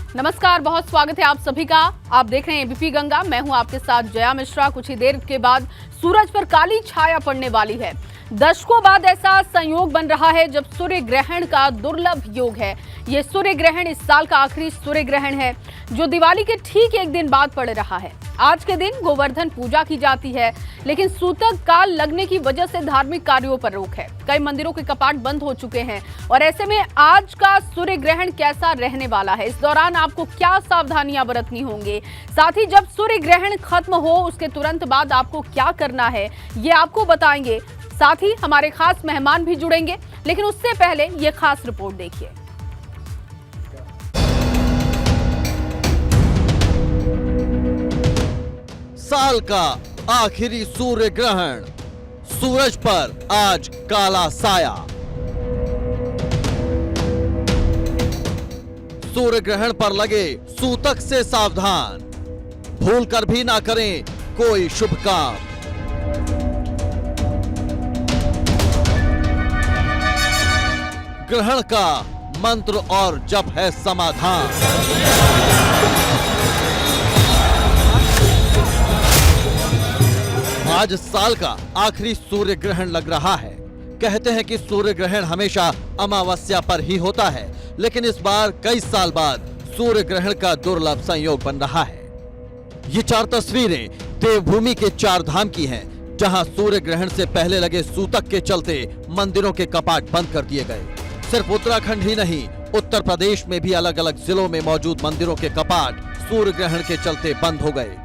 नमस्कार, बहुत स्वागत है आप सभी का। आप देख रहे हैं एबीपी गंगा। मैं हूं आपके साथ जया मिश्रा। कुछ ही देर के बाद सूरज पर काली छाया पड़ने वाली है। दशकों बाद ऐसा संयोग बन रहा है जब सूर्य ग्रहण का दुर्लभ योग है। ये सूर्य ग्रहण इस साल का आखिरी सूर्य ग्रहण है जो दिवाली के ठीक एक दिन बाद पड़ रहा है। आज के दिन गोवर्धन पूजा की जाती है, लेकिन सूतक काल लगने की वजह से धार्मिक कार्यों पर रोक है। कई मंदिरों के कपाट बंद हो चुके हैं और ऐसे में आज का सूर्य ग्रहण कैसा रहने वाला है, इस दौरान आपको क्या सावधानियां बरतनी होंगी, साथ ही जब सूर्य ग्रहण खत्म हो उसके तुरंत बाद आपको क्या करना है, ये आपको बताएंगे। साथ ही हमारे खास मेहमान भी जुड़ेंगे, लेकिन उससे पहले ये खास रिपोर्ट देखिए। साल का आखिरी सूर्य ग्रहण, सूरज पर आज काला साया। सूर्य ग्रहण पर लगे सूतक से सावधान, भूलकर भी ना करें कोई शुभ काम। ग्रहण का मंत्र और जप है समाधान। आज साल का आखिरी सूर्य ग्रहण लग रहा है। कहते हैं कि सूर्य ग्रहण हमेशा अमावस्या पर ही होता है, लेकिन इस बार कई साल बाद सूर्य ग्रहण का दुर्लभ संयोग बन रहा है। ये चार तस्वीरें देवभूमि के चार धाम की हैं, जहां सूर्य ग्रहण से पहले लगे सूतक के चलते मंदिरों के कपाट बंद कर दिए गए। सिर्फ उत्तराखंड ही नहीं, उत्तर प्रदेश में भी अलग अलग जिलों में मौजूद मंदिरों के कपाट सूर्य ग्रहण के चलते बंद हो गए।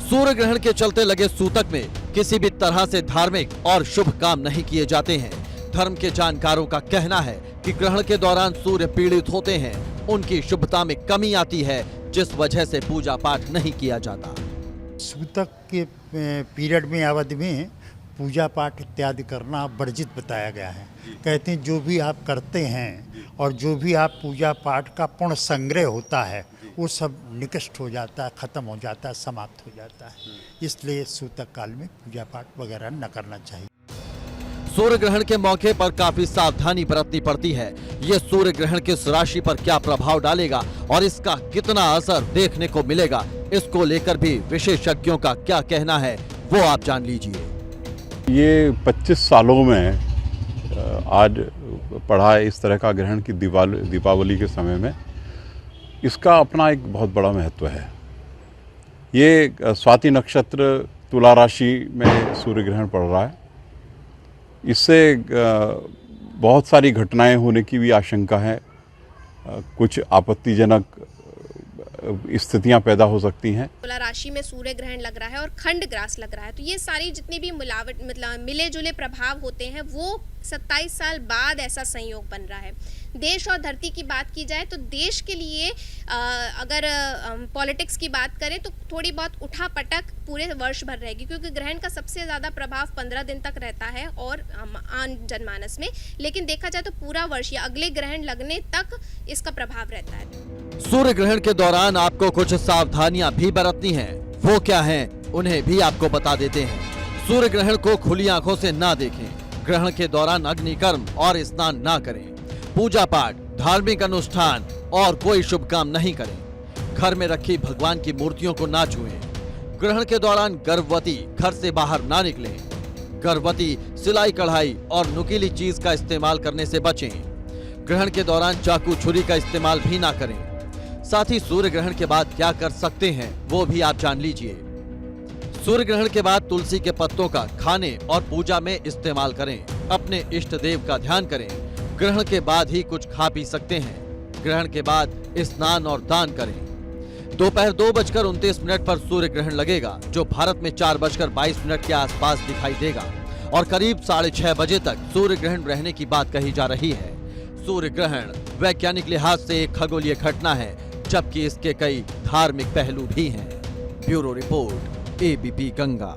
सूर्य ग्रहण के चलते लगे सूतक में किसी भी तरह से धार्मिक और शुभ काम नहीं किए जाते हैं। धर्म के जानकारों का कहना है कि ग्रहण के दौरान सूर्य पीड़ित होते हैं, उनकी शुभता में कमी आती है, जिस वजह से पूजा पाठ नहीं किया जाता। सूतक के पीरियड में अवधि में पूजा पाठ इत्यादि करना वर्जित बताया गया है। कहते हैं जो भी आप करते हैं और जो भी आप पूजा पाठ का पूर्ण संग्रह होता है वो सब निकष्ट हो जाता है, खत्म हो जाता है, समाप्त हो जाता है। इसलिए सूतक काल में पूजा पाठ वगैरह न करना चाहिए। सूर्य ग्रहण के मौके पर काफी सावधानी बरतनी पड़ती है। ये सूर्य ग्रहण किस राशि पर क्या प्रभाव डालेगा और इसका कितना असर देखने को मिलेगा, इसको लेकर भी विशेषज्ञों का क्या कहना है, वो आप जान लीजिए। ये 25 सालों में आज पड़ा है इस तरह का ग्रहण की दीपावली के समय में। इसका अपना एक बहुत बड़ा महत्व है। ये स्वाति नक्षत्र तुला राशि में सूर्य ग्रहण पड़ रहा है। इससे बहुत सारी घटनाएं होने की भी आशंका है। कुछ आपत्तिजनक स्थितियां पैदा हो सकती हैं। तुला राशि में सूर्य ग्रहण लग रहा है और खंड ग्रास लग रहा है, तो ये सारी जितनी भी मिलावट मतलब मिले जुले प्रभाव होते हैं वो 27 साल बाद ऐसा संयोग बन रहा है। देश और धरती की बात की जाए तो देश के लिए अगर पॉलिटिक्स की बात करें तो थोड़ी बहुत उठापटक पूरे वर्ष भर रहेगी, क्योंकि ग्रहण का सबसे ज़्यादा प्रभाव 15 दिन तक रहता है और आम जनमानस में, लेकिन देखा जाए तो पूरा वर्ष या अगले ग्रहण लगने तक इसका प्रभाव रहता है। सूर्य ग्रहण के दौरान आपको कुछ सावधानियां भी बरतनी हैं। वो क्या हैं, उन्हें भी आपको बता देते हैं। सूर्य ग्रहण को खुली आंखों से ना देखें। ग्रहण के दौरान अग्निकर्म और स्नान ना करें। पूजा पाठ, धार्मिक अनुष्ठान और कोई शुभ काम नहीं करें। घर में रखी भगवान की मूर्तियों को ना छुएं। ग्रहण के दौरान गर्भवती घर से बाहर ना निकलें। गर्भवती सिलाई कढ़ाई और नुकीली चीज का इस्तेमाल करने से बचें। ग्रहण के दौरान चाकू छुरी का इस्तेमाल भी ना करें। साथ ही सूर्य ग्रहण के बाद क्या कर सकते हैं वो भी आप जान लीजिए। सूर्य ग्रहण के बाद तुलसी के पत्तों का खाने और पूजा में इस्तेमाल करें। अपने इष्ट देव का ध्यान करें। ग्रहण के बाद ही कुछ खा पी सकते हैं। ग्रहण के बाद स्नान और दान करें। दोपहर 2:29 पर सूर्य ग्रहण लगेगा, जो भारत में 4:22 के आसपास दिखाई देगा और करीब 6:30 बजे तक सूर्य ग्रहण रहने की बात कही जा रही है। सूर्य ग्रहण वैज्ञानिक लिहाज से एक खगोलीय घटना है, जबकि इसके कई धार्मिक पहलू भी हैं। Bureau report, ABP Ganga.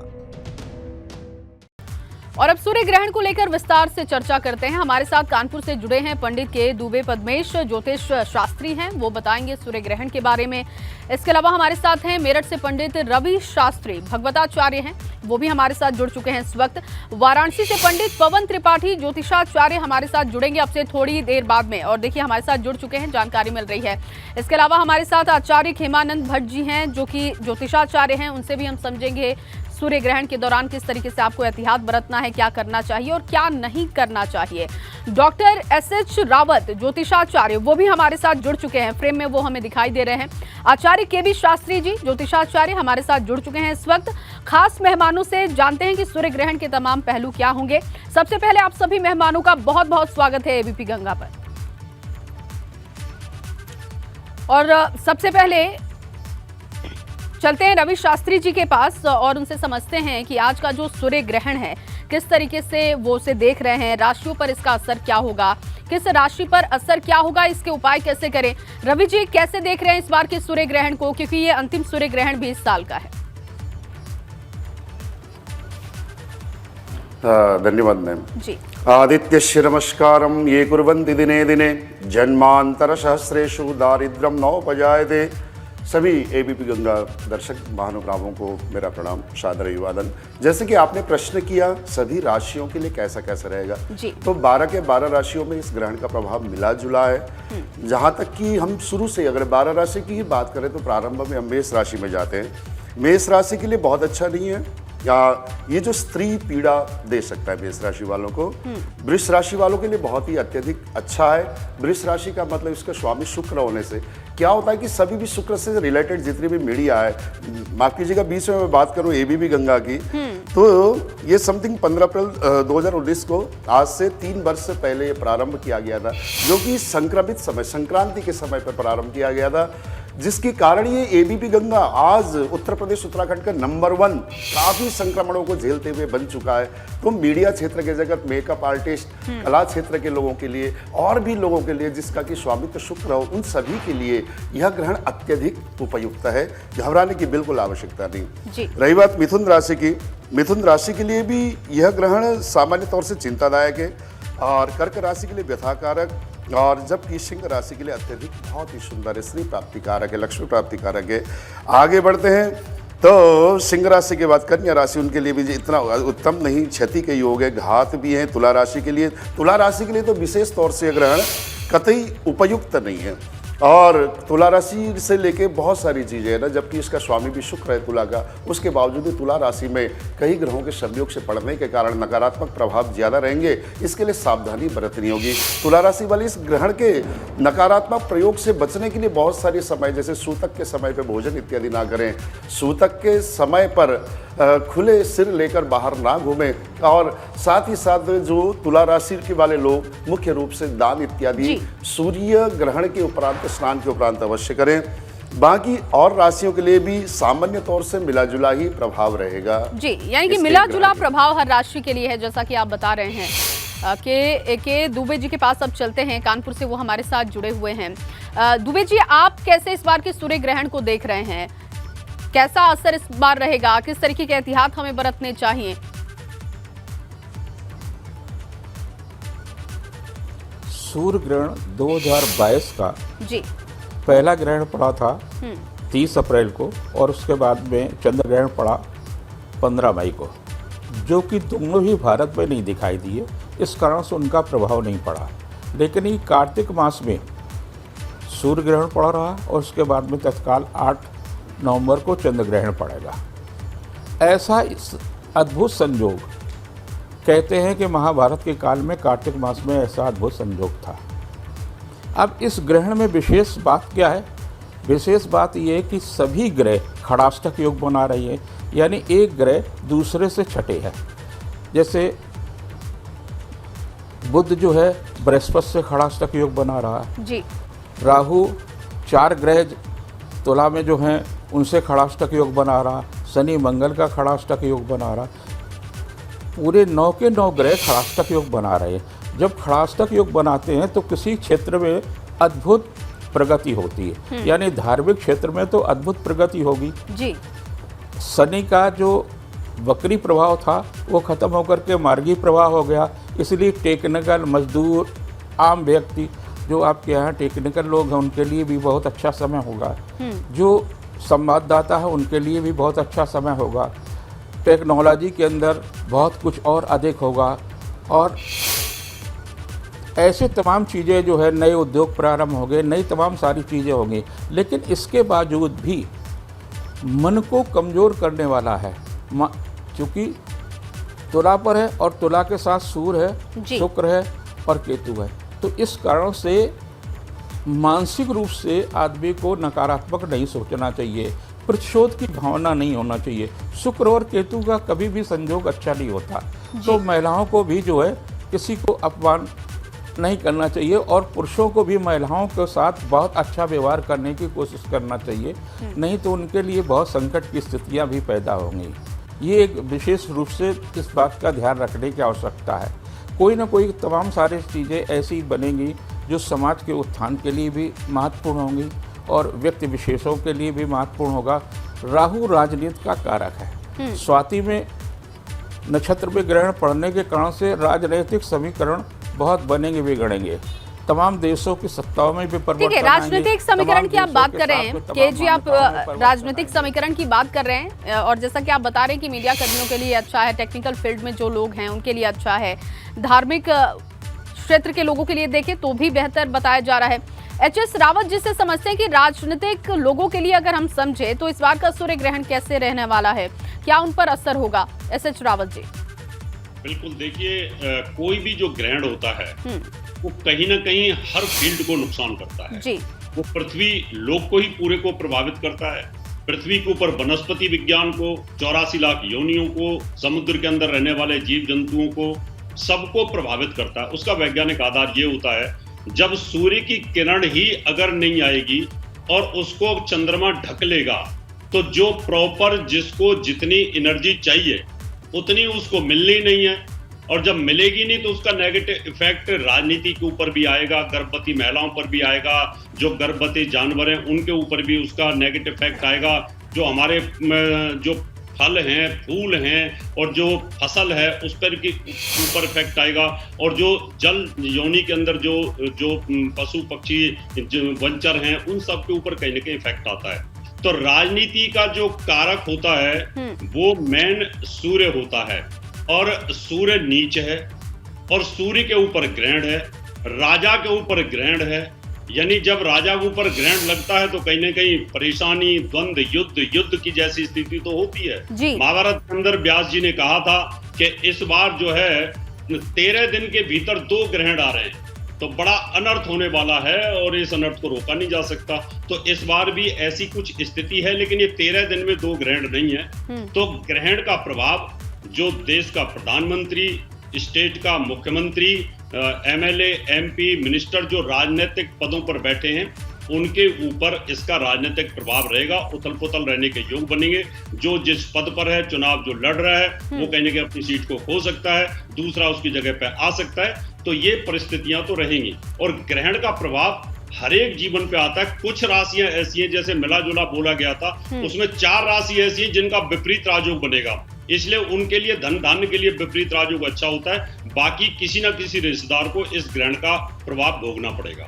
और अब सूर्य ग्रहण को लेकर विस्तार से चर्चा करते हैं। हमारे साथ कानपुर से जुड़े हैं पंडित के दुबे पद्मेश ज्योतिष शास्त्री हैं, वो बताएंगे सूर्य ग्रहण के बारे में। इसके अलावा हमारे साथ हैं मेरठ से पंडित रवि शास्त्री भगवताचार्य हैं, वो भी हमारे साथ जुड़ चुके हैं इस वक्त। वाराणसी से पंडित पवन त्रिपाठी ज्योतिषाचार्य हमारे साथ जुड़ेंगे अब से थोड़ी देर बाद में, और देखिए हमारे साथ जुड़ चुके हैं, जानकारी मिल रही है। इसके अलावा हमारे साथ आचार्य खेमानंद भट्ट जी हैं, जो कि ज्योतिषाचार्य हैं, उनसे भी हम समझेंगे सूर्य ग्रहण के दौरान किस तरीके से आपको एहतियात बरतना है, क्या करना चाहिए और क्या नहीं करना चाहिए। डॉक्टर एसएच रावत ज्योतिषाचार्य वो भी हमारे साथ जुड़ चुके हैं, फ्रेम में वो हमें दिखाई दे रहे हैं। आचार्य केबी शास्त्री जी ज्योतिषाचार्य हमारे साथ जुड़ चुके हैं इस वक्त। खास मेहमानों से जानते हैं कि सूर्य ग्रहण के तमाम पहलू क्या होंगे। सबसे पहले आप सभी मेहमानों का बहुत बहुत स्वागत है एबीपी गंगा पर। और सबसे पहले चलते हैं रवि शास्त्री जी के पास और उनसे समझते हैं कि आज का जो सूर्य ग्रहण है किस तरीके से वो उसे देख रहे हैं, राशियों पर इसका असर क्या होगा, किस राशि पर असर क्या होगा, इसके उपाय कैसे करें। रवि जी कैसे देख रहे हैं इस बार के सूर्य ग्रहण को, क्योंकि ये अंतिम सूर्य ग्रहण भी इस साल का है। धन्यवाद मैम जी। आदित्यस्य नमस्कारं ये कुर्वन्ति दिने दिने जन्मांतर सहस्रेषु दारिद्र्यं नोपजायते। सभी एबीपी गंगा दर्शक महानुभावों को मेरा प्रणाम, सादर अभिवादन। जैसे कि आपने प्रश्न किया सभी राशियों के लिए कैसा कैसा रहेगा जी। तो 12 के 12 राशियों में इस ग्रहण का प्रभाव मिला जुला है। जहाँ तक कि हम शुरू से अगर 12 राशि की ही बात करें तो प्रारंभ में हम मेष राशि में जाते हैं। मेष राशि के लिए बहुत अच्छा नहीं है, या ये जो स्त्री पीड़ा दे सकता है मेष राशि वालों को। वृष राशि वालों के लिए बहुत ही अत्यधिक अच्छा है। वृष राशि का मतलब इसका स्वामी शुक्र होने से क्या होता है कि सभी भी शुक्र से रिलेटेड जितनी भी मीडिया है, माफ कीजिएगा बीच में मैं बात करूं एबीपी गंगा की, तो ये समथिंग 15 अप्रैल 2019 को आज से 3 वर्ष से पहले ये प्रारंभ किया गया था, जो कि संक्रमित समय संक्रांति के समय पर प्रारंभ किया गया था, जिसके कारण ये एबीपी गंगा आज उत्तर प्रदेश उत्तराखंड का नंबर 1 काफी संक्रमणों को झेलते हुए बन चुका है। तो मीडिया क्षेत्र के जगत, मेकअप आर्टिस्ट, कला क्षेत्र के लोगों के लिए और भी लोगों के लिए जिसका कि स्वामित्व शुक्र हो, उन सभी के लिए यह ग्रहण अत्यधिक उपयुक्त है, घबराने की बिल्कुल आवश्यकता नहीं। रही बात मिथुन राशि की, मिथुन राशि के लिए भी यह ग्रहण सामान्य तौर से चिंतादायक है और कर्क राशि के लिए व्यथाकारक, और जबकि सिंह राशि के लिए अत्यधिक बहुत ही सुंदर है, श्री प्राप्ति कारक है, लक्ष्मी प्राप्ति कारक है। आगे बढ़ते हैं तो सिंह राशि के बाद कन्या राशि, उनके लिए भी इतना उत्तम नहीं, क्षति के योग है, घात भी है। तुला राशि के लिए, तुला राशि के लिए तो विशेष तौर से ग्रहण कतई उपयुक्त नहीं है। और तुला राशि से लेके बहुत सारी चीज़ें हैं ना, जबकि इसका स्वामी भी शुक्र है तुला का, उसके बावजूद भी तुला राशि में कई ग्रहों के संयोग से पड़ने के कारण नकारात्मक प्रभाव ज़्यादा रहेंगे, इसके लिए सावधानी बरतनी होगी। तुला राशि वाले इस ग्रहण के नकारात्मक प्रयोग से बचने के लिए बहुत सारे समय, जैसे सूतक के समय पर भोजन इत्यादि ना करें, सूतक के समय पर खुले सिर लेकर बाहर ना घूमें, और साथ ही साथ जो तुला राशि के वाले लोग मुख्य रूप से दान इत्यादि सूर्य ग्रहण के उपरांत, स्नान के उपरांत अवश्य करें। बाकी और राशियों के लिए भी सामान्य तौर से मिला जुला ही प्रभाव रहेगा। जी, यानी कि मिला जुला प्रभाव हर राशि के लिए है, जैसा कि आप बता रहे हैं। के दुबे जी के पास अब चलते हैं, कानपुर से वो हमारे साथ जुड़े हुए हैं। दुबे जी, आप कैसे इस बार के सूर्य ग्रहण को देख रहे हैं, कैसा असर इस बार रहेगा, किस तरीके के एहतियात हमें बरतने चाहिए? सूर्य ग्रहण 2022 का जी पहला ग्रहण पड़ा था 30 अप्रैल को, और उसके बाद में चंद्र ग्रहण पड़ा 15 मई को, जो कि दोनों ही भारत में नहीं दिखाई दिए, इस कारण से उनका प्रभाव नहीं पड़ा। लेकिन ये कार्तिक मास में सूर्य ग्रहण पड़ रहा और उसके बाद में तत्काल 8 नवंबर को चंद्र ग्रहण पड़ेगा। ऐसा इस अद्भुत संयोग, कहते हैं कि महाभारत के काल में कार्तिक मास में ऐसा अद्भुत संयोग था। अब इस ग्रहण में विशेष बात क्या है? विशेष बात यह है कि सभी ग्रह खड़ाष्टक योग बना रही है, यानी एक ग्रह दूसरे से छठे है। जैसे बुध जो है बृहस्पति से खड़ाष्टक योग बना रहा है जी, राहु 4 ग्रह तुला में जो हैं उनसे खड़ाष्टक योग बना रहा, शनि मंगल का खड़ाष्टक योग बना रहा, पूरे 9 के 9 ग्रह खड़ाष्टक योग बना रहे हैं। जब खड़ाष्टक योग बनाते हैं तो किसी क्षेत्र में अद्भुत प्रगति होती है, यानी धार्मिक क्षेत्र में तो अद्भुत प्रगति होगी जी। शनि का जो वक्री प्रभाव था वो खत्म होकर के मार्गी प्रवाह हो गया। इसलिए टेक्निकल मजदूर, आम व्यक्ति जो आपके यहाँ टेक्निकल लोग हैं उनके लिए भी बहुत अच्छा समय होगा। जो संवाददाता है उनके लिए भी बहुत अच्छा समय होगा। टेक्नोलॉजी के अंदर बहुत कुछ और अधिक होगा और ऐसे तमाम चीज़ें जो है, नए उद्योग प्रारंभ हो गए, नई तमाम सारी चीज़ें होंगी। लेकिन इसके बावजूद भी मन को कमज़ोर करने वाला है, क्योंकि तुला पर है और तुला के साथ सूर्य है, शुक्र है और केतु है। तो इस कारण से मानसिक रूप से आदमी को नकारात्मक नहीं सोचना चाहिए, प्रतिशोध की भावना नहीं होना चाहिए। शुक्र और केतु का कभी भी संयोग अच्छा नहीं होता। तो महिलाओं को भी जो है किसी को अपमान नहीं करना चाहिए और पुरुषों को भी महिलाओं के साथ बहुत अच्छा व्यवहार करने की कोशिश करना चाहिए, नहीं तो उनके लिए बहुत संकट की स्थितियां भी पैदा होंगी। ये एक विशेष रूप से इस बात का ध्यान रखने की आवश्यकता है। कोई ना कोई तमाम सारी चीज़ें ऐसी बनेंगी जो समाज के उत्थान के लिए भी महत्वपूर्ण होंगी और व्यक्ति विशेषों के लिए भी महत्वपूर्ण होगा। राहु राजनीति का कारक है। स्वाति में नक्षत्र में ग्रहण पड़ने के कारण से राजनीतिक समीकरण बहुत बनेंगे, बिगड़ेंगे। तमाम देशों की सत्ताओं में भी परिवर्तन ठीक है, राजनीतिक समीकरण की आप बात कर रहे हैं के जी, आप राजनीतिक समीकरण की बात कर रहे हैं और जैसा कि आप बता रहे हैं कि मीडिया कर्मियों के लिए अच्छा है, टेक्निकल फील्ड में जो लोग हैं उनके लिए अच्छा है, धार्मिक क्षेत्र के लोगों के लिए देखें तो भी बेहतर बताया जा रहा है। एच.एस. रावत जिसे समझते हैं कि राजनीतिक लोगों के लिए अगर हम समझे तो इस बार का सूर्य ग्रहण कैसे रहने वाला है, क्या उन पर असर होगा? एस.एच. रावत जी। बिल्कुल, देखिए कोई भी जो ग्रहण होता है वो कहीं ना कहीं हर फील्ड को नुकसान करता है जी। वो पृथ्वी लोक को ही पूरे को प्रभावित करता है, पृथ्वी के ऊपर वनस्पति विज्ञान को, 84 लाख योनियों को, समुद्र के अंदर रहने वाले जीव जंतुओं को, सबको प्रभावित करता है। उसका वैज्ञानिक आधार ये होता है, जब सूर्य की किरण ही अगर नहीं आएगी और उसको चंद्रमा ढक लेगा तो जो प्रॉपर जिसको जितनी एनर्जी चाहिए उतनी उसको मिलनी नहीं है, और जब मिलेगी नहीं तो उसका नेगेटिव इफेक्ट राजनीति के ऊपर भी आएगा, गर्भवती महिलाओं पर भी आएगा, जो गर्भवती जानवर हैं उनके ऊपर भी उसका नेगेटिव इफेक्ट आएगा, जो हमारे जो फल हैं, फूल हैं और जो फसल है उस पर के ऊपर इफेक्ट आएगा, और जो जल योनि के अंदर जो पशु पक्षी वंचर हैं उन सब के ऊपर कहीं ना कहीं इफेक्ट आता है। तो राजनीति का जो कारक होता है वो मेन सूर्य होता है, और सूर्य नीच है और सूर्य के ऊपर ग्रहण है, राजा के ऊपर ग्रहण है। यानी जब राजा के ऊपर ग्रहण लगता है तो कहीं ना कहीं परेशानी, द्वंद्व, युद्ध की जैसी स्थिति तो होती है। महाभारत के अंदर व्यास जी ने कहा था कि इस बार जो है 13 दिन के भीतर 2 ग्रहण आ रहे हैं, तो बड़ा अनर्थ होने वाला है और इस अनर्थ को रोका नहीं जा सकता। तो इस बार भी ऐसी कुछ स्थिति है, लेकिन ये 13 दिन में 2 ग्रहण नहीं है। तो ग्रहण का प्रभाव जो देश का प्रधानमंत्री, स्टेट का मुख्यमंत्री, एमएलए, एमपी, मिनिस्टर जो राजनीतिक पदों पर बैठे हैं उनके ऊपर इसका राजनीतिक प्रभाव रहेगा। उथल पुथल रहने के योग बनेंगे। जो जिस पद पर है, चुनाव जो लड़ रहा है वो कहीं ना कहीं अपनी सीट को खो सकता है, दूसरा उसकी जगह पे आ सकता है। तो ये परिस्थितियां तो रहेंगी, और ग्रहण का प्रभाव हर एक जीवन पे आता है। कुछ राशियां ऐसी हैं, जैसे मिला जुला बोला गया था, उसमें 4 राशि ऐसी है जिनका विपरीत राजयोग बनेगा, इसलिए उनके लिए धन धान्य के लिए विपरीत राजयोग अच्छा होता है। बाकी किसी न किसी रिश्तेदार को इस ग्रहण का प्रभाव भोगना पड़ेगा।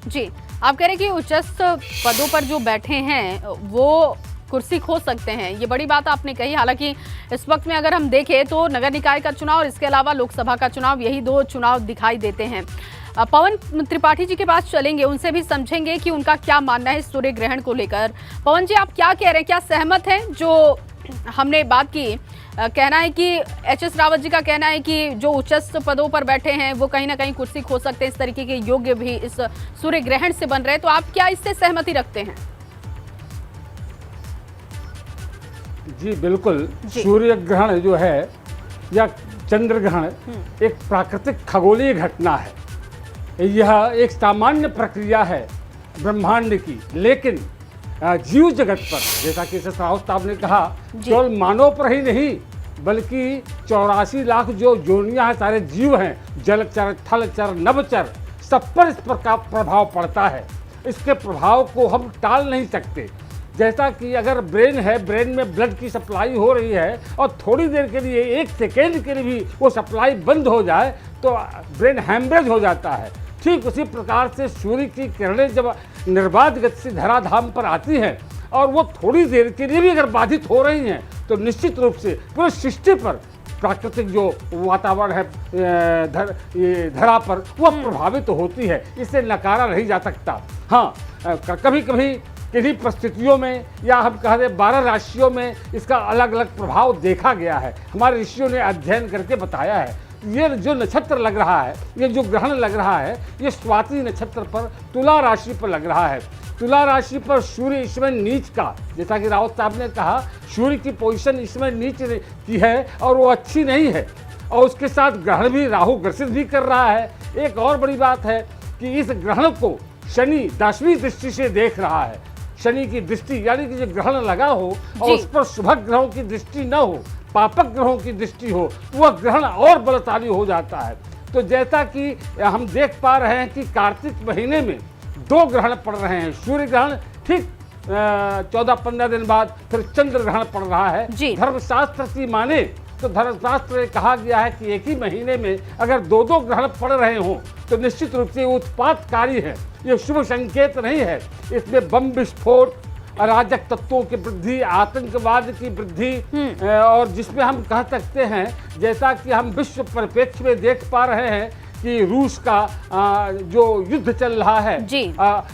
जी, आप कह रहे हैं कि उच्चस्थ पदों पर जो बैठे हैं वो कुर्सी खो सकते हैं, ये बड़ी बात आपने कही। हालांकि इस वक्त में अगर हम देखें तो नगर निकाय का चुनाव और इसके अलावा लोकसभा का चुनाव, यही 2 चुनाव दिखाई देते हैं। पवन त्रिपाठी जी के पास चलेंगे, उनसे भी समझेंगे कि उनका क्या मानना है सूर्य ग्रहण को लेकर। पवन जी, आप क्या कह रहे हैं, क्या सहमत हैं जो हमने बात की? कहना है कि एच.एस. रावत जी का कहना है कि जो उच्चस्थ पदों पर बैठे हैं वो कहीं ना कहीं कुर्सी खो सकते हैं, इस तरीके के योग्य भी इस सूर्य ग्रहण से बन रहे हैं, तो आप क्या इससे सहमति रखते हैं? जी बिल्कुल, सूर्य ग्रहण जो है या चंद्र ग्रहण एक प्राकृतिक खगोलीय घटना है। यह एक सामान्य प्रक्रिया है ब्रह्मांड की, लेकिन जीव जगत पर, जैसा कि रावत साहब ने कहा, केवल मानव पर ही नहीं बल्कि 84 लाख जो योनियां हैं, सारे जीव हैं, जलचर, थलचर, नभचर, सब पर इस पर का प्रभाव पड़ता है। इसके प्रभाव को हम टाल नहीं सकते। जैसा कि अगर ब्रेन है, ब्रेन में ब्लड की सप्लाई हो रही है और थोड़ी देर के लिए, 1 सेकेंड के लिए भी वो सप्लाई बंद हो जाए तो ब्रेन हैमरेज हो जाता है। ठीक उसी प्रकार से सूर्य की किरणें जब निर्बाध गति से धराधाम पर आती हैं और वो थोड़ी देर के लिए भी अगर बाधित हो रही हैं तो निश्चित रूप से पूरी सृष्टि पर, प्राकृतिक जो वातावरण है धरा पर, वह प्रभावित होती है। इससे नकारा नहीं जा सकता। हाँ, कभी कभी किन्हीं परिस्थितियों में या हम कह दें 12 राशियों में इसका अलग अलग प्रभाव देखा गया है। हमारे ऋषियों ने अध्ययन करके बताया है। ये जो नक्षत्र लग रहा है, ये जो ग्रहण लग रहा है, ये स्वाति नक्षत्र पर तुला राशि पर लग रहा है। तुला राशि पर सूर्य इसमें नीच का, जैसा कि रावत साहब ने कहा, सूर्य की पोजीशन इसमें नीच की है और वो अच्छी नहीं है। और उसके साथ ग्रहण भी राहु ग्रसित भी कर रहा है। एक और बड़ी बात है कि इस ग्रहण को शनि 10वीं दृष्टि से देख रहा है। शनि की दृष्टि यानी कि जो ग्रहण लगा हो और उस पर शुभ ग्रहों की दृष्टि न हो, पापक ग्रहों की दृष्टि हो, तो वह ग्रहण और बलशाली हो जाता है। तो जैसा कि हम देख पा रहे हैं कि कार्तिक महीने में 2 ग्रहण पड़ रहे हैं। सूर्य ग्रहण ठीक 14-15 दिन बाद फिर चंद्र ग्रहण पड़ रहा है। धर्मशास्त्र की माने तो धर्मशास्त्र में कहा गया है कि एक ही महीने में अगर 2-2 ग्रहण पड़ रहे हों तो निश्चित रूप से उत्पातकारी है, ये शुभ संकेत नहीं है। इसमें बम विस्फोट, अराजक तत्वों की वृद्धि, आतंकवाद की वृद्धि, और जिसमें हम कह सकते हैं, जैसा कि हम विश्व परिप्रेक्ष्य में देख पा रहे हैं कि रूस का जो युद्ध चल रहा है,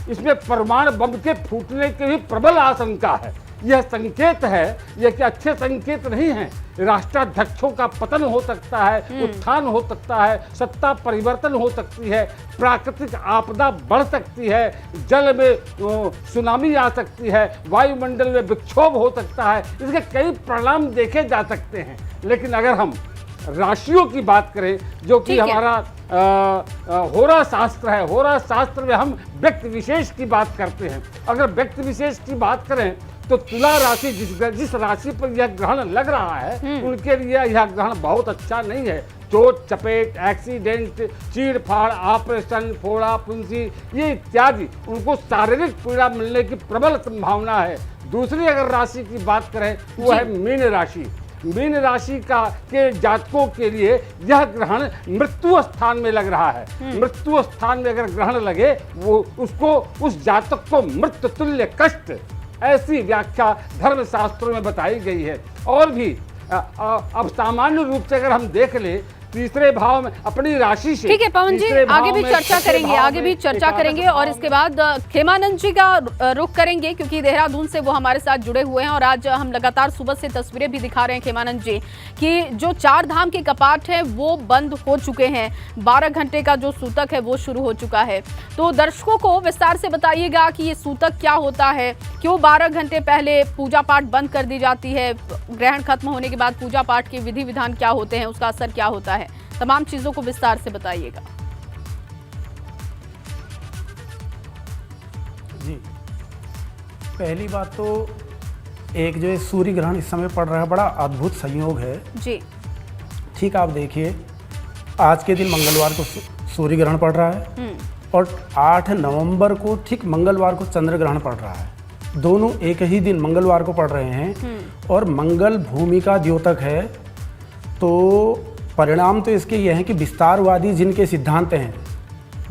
इसमें परमाणु बम के फूटने की भी प्रबल आशंका है। यह संकेत है, यह कि अच्छे संकेत नहीं है। राष्ट्राध्यक्षों का पतन हो सकता है, उत्थान हो सकता है, सत्ता परिवर्तन हो सकती है, प्राकृतिक आपदा बढ़ सकती है, जल में सुनामी आ सकती है, वायुमंडल में विक्षोभ हो सकता है। इसके कई परिणाम देखे जा सकते हैं। लेकिन अगर हम राशियों की बात करें, जो कि हमारा होरा शास्त्र है, होरा शास्त्र में हम व्यक्ति विशेष की बात करते हैं। अगर व्यक्ति विशेष की बात करें तो तुला राशि जिस राशि पर यह ग्रहण लग रहा है, उनके लिए यह ग्रहण बहुत अच्छा नहीं है। चोट चपेट, एक्सीडेंट, चीड़ फाड़, ऑपरेशन, फोड़ा फुंसी, ये इत्यादि उनको शारीरिक पीड़ा मिलने की प्रबल संभावना है। दूसरी अगर राशि की बात करें वो है मीन राशि। मीन राशि के जातकों के लिए यह ग्रहण मृत्यु स्थान में लग रहा है। मृत्यु स्थान में अगर ग्रहण लगे, वो उसको, उस जातक को मृत्यु तुल्य कष्ट, ऐसी व्याख्या धर्मशास्त्रों में बताई गई है। और भी अब सामान्य रूप से अगर हम देख ले, तीसरे भाव में अपनी राशि से, ठीक है पवन जी, आगे भी चर्चा करेंगे, और इसके बाद खेमानंद जी का रुख करेंगे, क्योंकि देहरादून से वो हमारे साथ जुड़े हुए हैं। और आज हम लगातार सुबह से तस्वीरें भी दिखा रहे हैं खेमानंद जी कि जो 4 धाम के कपाट हैं वो बंद हो चुके हैं। 12 घंटे का जो सूतक है वो शुरू हो चुका है। तो दर्शकों को विस्तार से बताइएगा कि ये सूतक क्या होता है, क्यों 12 घंटे पहले पूजा पाठ बंद कर दी जाती है, ग्रहण खत्म होने के बाद पूजा पाठ के विधि विधान क्या होते हैं, उसका असर क्या होता है, तमाम चीजों को विस्तार से बताइएगा। जी, पहली बात तो एक जो सूर्य ग्रहण इस समय पड़ रहा है, बड़ा अद्भुत संयोग है जी। ठीक, आप देखिए आज के दिन मंगलवार को सूर्य ग्रहण पड़ रहा है और 8 नवंबर को ठीक मंगलवार को चंद्र ग्रहण पड़ रहा है। दोनों एक ही दिन मंगलवार को पड़ रहे हैं और मंगल भूमि का द्योतक है। तो परिणाम तो इसके ये हैं कि विस्तारवादी जिनके सिद्धांत हैं,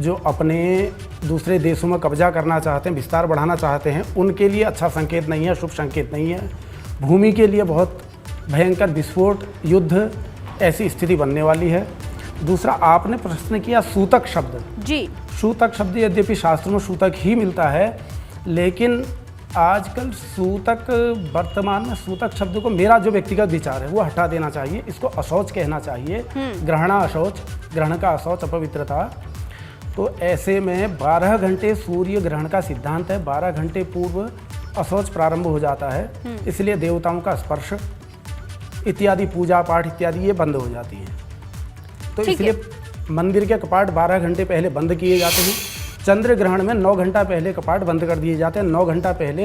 जो अपने दूसरे देशों में कब्जा करना चाहते हैं, विस्तार बढ़ाना चाहते हैं, उनके लिए अच्छा संकेत नहीं है, शुभ संकेत नहीं है। भूमि के लिए बहुत भयंकर विस्फोट, युद्ध, ऐसी स्थिति बनने वाली है। दूसरा, आपने प्रश्न किया सूतक शब्द जी। सूतक शब्द यद्यपि शास्त्र में सूतक ही मिलता है, लेकिन आजकल सूतक, वर्तमान में सूतक शब्द को, मेरा जो व्यक्तिगत विचार है वो हटा देना चाहिए। इसको अशौच कहना चाहिए। ग्रहणा अशौच, ग्रहण का अशौच अपवित्रता। तो ऐसे में 12 घंटे सूर्य ग्रहण का सिद्धांत है, 12 घंटे पूर्व अशौच प्रारंभ हो जाता है। इसलिए देवताओं का स्पर्श इत्यादि, पूजा पाठ इत्यादि ये बंद हो जाती है। तो इसलिए मंदिर के कपाट 12 घंटे पहले बंद किए जाते हैं। चंद्र ग्रहण में 9 घंटा पहले कपाट बंद कर दिए जाते हैं, 9 घंटा पहले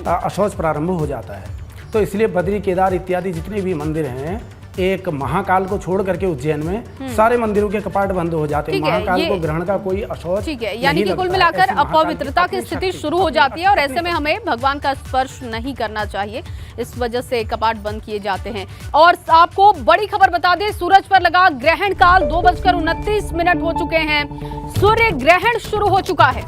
अशौच प्रारंभ हो जाता है। तो इसलिए बद्री, केदार इत्यादि जितने भी मंदिर हैं, एक महाकाल को छोड़ करके उज्जैन में सारे मंदिरों के कपाट बंद हो जाते हैं। ठीक है, महाकाल को ग्रहण का कोई असर ठीक है, यानी कि कुल मिलाकर अपवित्रता की स्थिति शुरू हो जाती है और ऐसे में हमें भगवान का स्पर्श नहीं करना चाहिए, इस वजह से कपाट बंद किए जाते हैं। और आपको बड़ी खबर बता दें, सूरज पर लगा ग्रहण काल 2:29 हो चुके हैं, सूर्य ग्रहण शुरू हो चुका है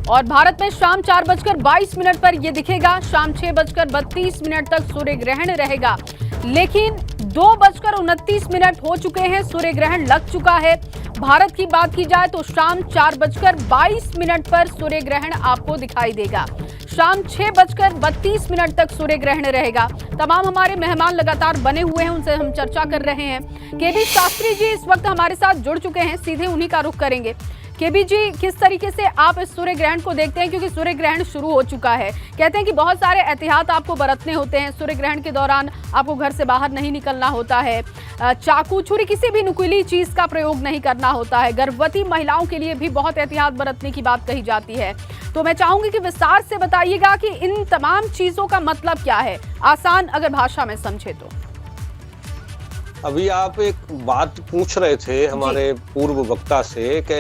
और भारत में शाम 4:22 पर यह दिखेगा, शाम 6:32 तक सूर्य ग्रहण रहेगा। लेकिन 2:29 हो चुके हैं, सूर्य ग्रहण लग चुका है। भारत की बात की जाए तो शाम 4:22 पर सूर्य ग्रहण आपको दिखाई देगा, शाम 6:32 तक सूर्य ग्रहण रहेगा। तमाम हमारे मेहमान लगातार बने हुए हैं, उनसे हम चर्चा कर रहे हैं। केबी शास्त्री जी इस वक्त हमारे साथ जुड़ चुके हैं, सीधे उन्हीं का रुख करेंगे। केबी जी, किस तरीके से आप इस सूर्य ग्रहण को देखते हैं, क्योंकि सूर्य ग्रहण शुरू हो चुका है। कहते हैं कि बहुत सारे एहतियात आपको बरतने होते हैं, सूर्य ग्रहण के दौरान आपको घर से बाहर नहीं निकलना होता है, चाकू छुरी किसी भी नुकीली चीज का प्रयोग नहीं करना होता है, गर्भवती महिलाओं के लिए भी बहुत एहतियात बरतने की बात कही जाती है। तो मैं चाहूंगी कि विस्तार से बताइएगा कि इन तमाम चीजों का मतलब क्या है, आसान अगर भाषा में समझे तो। अभी आप एक बात पूछ रहे थे हमारे पूर्व वक्ता से कि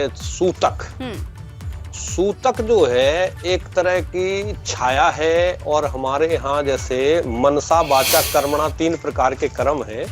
सूतक जो है एक तरह की छाया है और हमारे यहाँ जैसे मनसा वाचा कर्मणा 3 प्रकार के कर्म हैं।